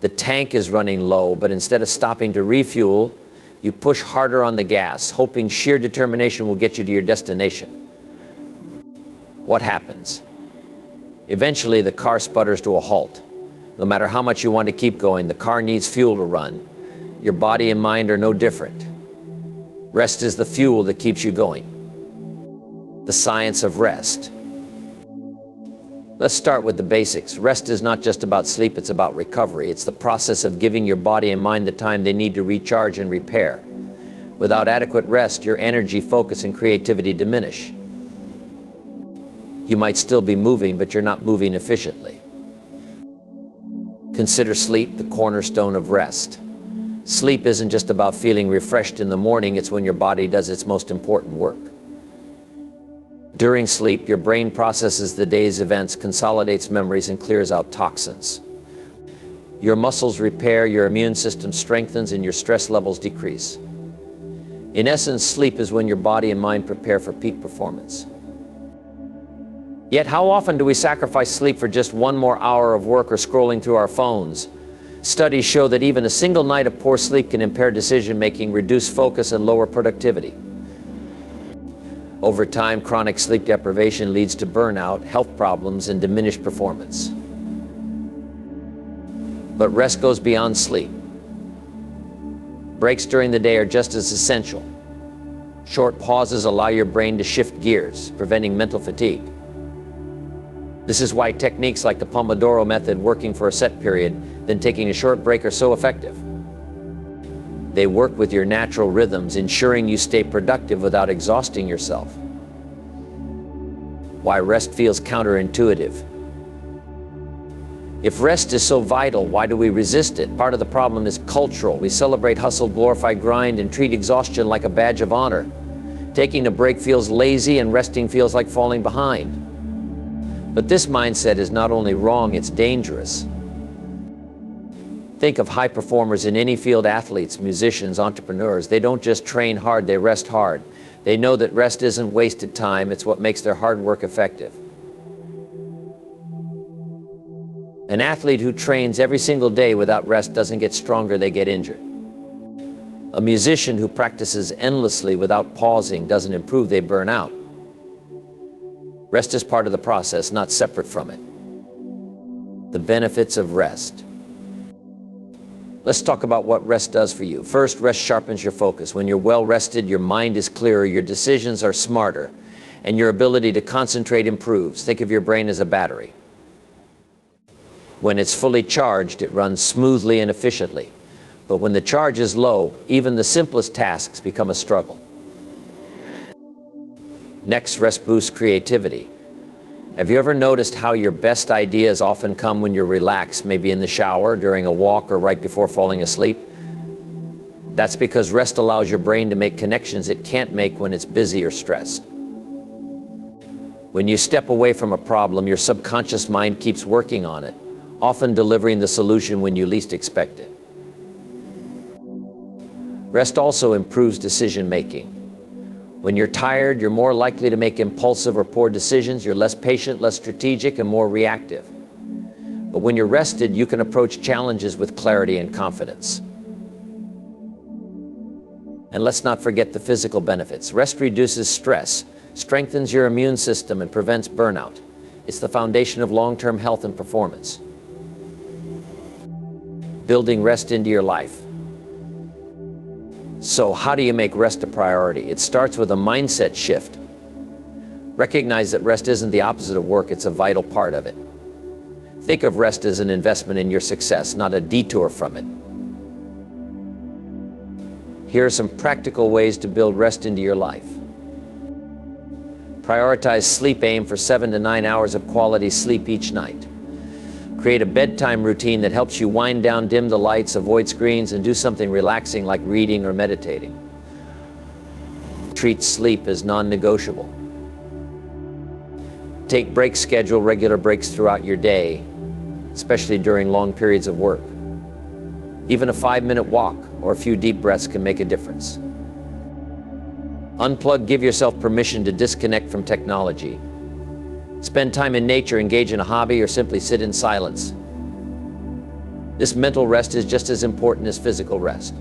The tank is running low, but instead of stopping to refuel, you push harder on the gas, hoping sheer determination will get you to your destination. What happens? Eventually, the car sputters to a halt. No matter how much you want to keep going, the car needs fuel to run. Your body and mind are no different. Rest is the fuel that keeps you going. The science of rest. Let's start with the basics. Rest is not just about sleep, it's about recovery. It's the process of giving your body and mind the time they need to recharge and repair. Without adequate rest, your energy, focus, and creativity diminish. You might still be moving, but you're not moving efficiently. Consider sleep the cornerstone of rest. Sleep isn't just about feeling refreshed in the morning, it's when your body does its most important work. During sleep, your brain processes the day's events, consolidates memories, and clears out toxins. Your muscles repair, your immune system strengthens, and your stress levels decrease. In essence, sleep is when your body and mind prepare for peak performance. Yet, how often do we sacrifice sleep for just one more hour of work or scrolling through our phones? Studies show that even a single night of poor sleep can impair decision-making, reduce focus, and lower productivity. Over time, chronic sleep deprivation leads to burnout, health problems, and diminished performance. But rest goes beyond sleep. Breaks during the day are just as essential. Short pauses allow your brain to shift gears, preventing mental fatigue. This is why techniques like the Pomodoro method, working for a set period, then taking a short break, are so effective. They work with your natural rhythms, ensuring you stay productive without exhausting yourself. Why rest feels counterintuitive. If rest is so vital, why do we resist it? Part of the problem is cultural. We celebrate hustle, glorify grind, and treat exhaustion like a badge of honor. Taking a break feels lazy, and resting feels like falling behind. But this mindset is not only wrong, it's dangerous. Think of high performers in any field: athletes, musicians, entrepreneurs. They don't just train hard, they rest hard. They know that rest isn't wasted time, it's what makes their hard work effective. An athlete who trains every single day without rest doesn't get stronger, they get injured. A musician who practices endlessly without pausing doesn't improve, they burn out. Rest is part of the process, not separate from it. The benefits of rest. Let's talk about what rest does for you. First, rest sharpens your focus. When you're well rested, your mind is clearer, your decisions are smarter, and your ability to concentrate improves. Think of your brain as a battery. When it's fully charged, it runs smoothly and efficiently. But when the charge is low, even the simplest tasks become a struggle. Next, rest boosts creativity. Have you ever noticed how your best ideas often come when you're relaxed, maybe in the shower, during a walk, or right before falling asleep? That's because rest allows your brain to make connections it can't make when it's busy or stressed. When you step away from a problem, your subconscious mind keeps working on it, often delivering the solution when you least expect it. Rest also improves decision-making. When you're tired, you're more likely to make impulsive or poor decisions. You're less patient, less strategic, and more reactive. But when you're rested, you can approach challenges with clarity and confidence. And let's not forget the physical benefits. Rest reduces stress, strengthens your immune system, and prevents burnout. It's the foundation of long-term health and performance. Building rest into your life. So how do you make rest a priority? It starts with a mindset shift. Recognize that rest isn't the opposite of work, it's a vital part of it. Think of rest as an investment in your success, not a detour from it. Here are some practical ways to build rest into your life. Prioritize sleep. Aim for 7 to 9 hours of quality sleep each night. Create a bedtime routine that helps you wind down, dim the lights, avoid screens, and do something relaxing like reading or meditating. Treat sleep as non-negotiable. Take breaks, schedule regular breaks throughout your day, especially during long periods of work. Even a 5-minute walk or a few deep breaths can make a difference. Unplug, give yourself permission to disconnect from technology. Spend time in nature, engage in a hobby, or simply sit in silence. This mental rest is just as important as physical rest.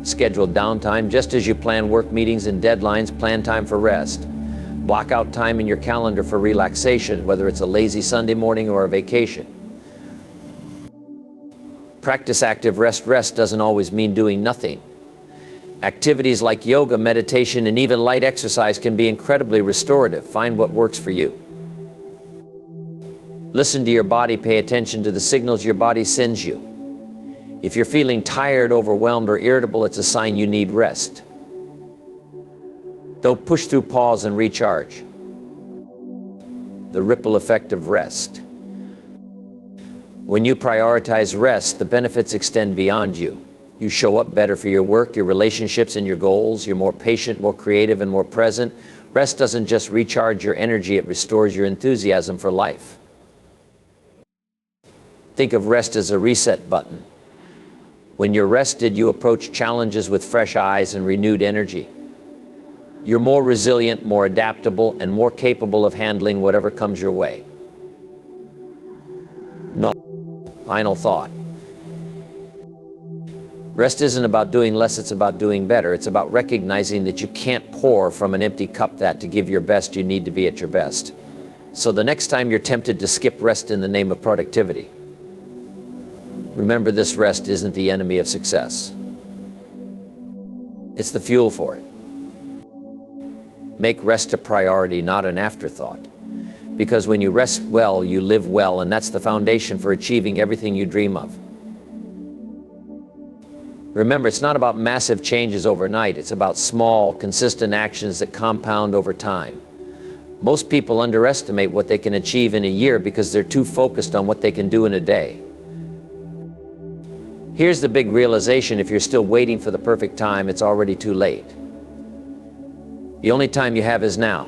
Schedule downtime. Just as you plan work meetings and deadlines, plan time for rest. Block out time in your calendar for relaxation, whether it's a lazy Sunday morning or a vacation. Practice active rest. Rest doesn't always mean doing nothing. Activities like yoga, meditation, and even light exercise can be incredibly restorative. Find what works for you. Listen to your body, pay attention to the signals your body sends you. If you're feeling tired, overwhelmed, or irritable, it's a sign you need rest. Don't push through, pause and recharge. The ripple effect of rest. When you prioritize rest, the benefits extend beyond you. You show up better for your work, your relationships, and your goals. You're more patient, more creative, and more present. Rest doesn't just recharge your energy, it restores your enthusiasm for life. Think of rest as a reset button. When you're rested, you approach challenges with fresh eyes and renewed energy. You're more resilient, more adaptable, and more capable of handling whatever comes your way. Final thought. Rest isn't about doing less, it's about doing better. It's about recognizing that you can't pour from an empty cup. That to give your best, you need to be at your best. So the next time you're tempted to skip rest in the name of productivity, remember this: rest isn't the enemy of success. It's the fuel for it. Make rest a priority, not an afterthought. Because when you rest well, you live well, and that's the foundation for achieving everything you dream of. Remember, it's not about massive changes overnight. It's about small, consistent actions that compound over time. Most people underestimate what they can achieve in a year because they're too focused on what they can do in a day. Here's the big realization: if you're still waiting for the perfect time, it's already too late. The only time you have is now.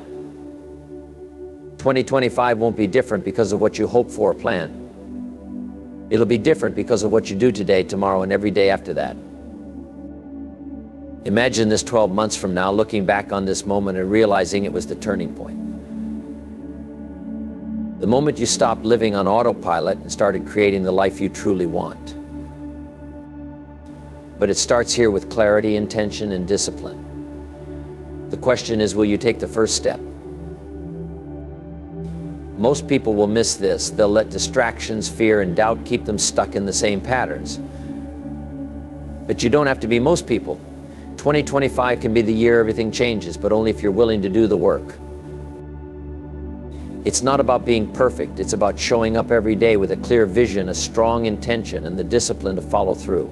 2025 won't be different because of what you hope for or plan. It'll be different because of what you do today, tomorrow, and every day after that. Imagine this 12 months from now, looking back on this moment and realizing it was the turning point. The moment you stopped living on autopilot and started creating the life you truly want. But it starts here with clarity, intention, and discipline. The question is, will you take the first step? Most people will miss this. They'll let distractions, fear, and doubt keep them stuck in the same patterns. But you don't have to be most people. 2025 can be the year everything changes, but only if you're willing to do the work. It's not about being perfect. It's about showing up every day with a clear vision, a strong intention, and the discipline to follow through.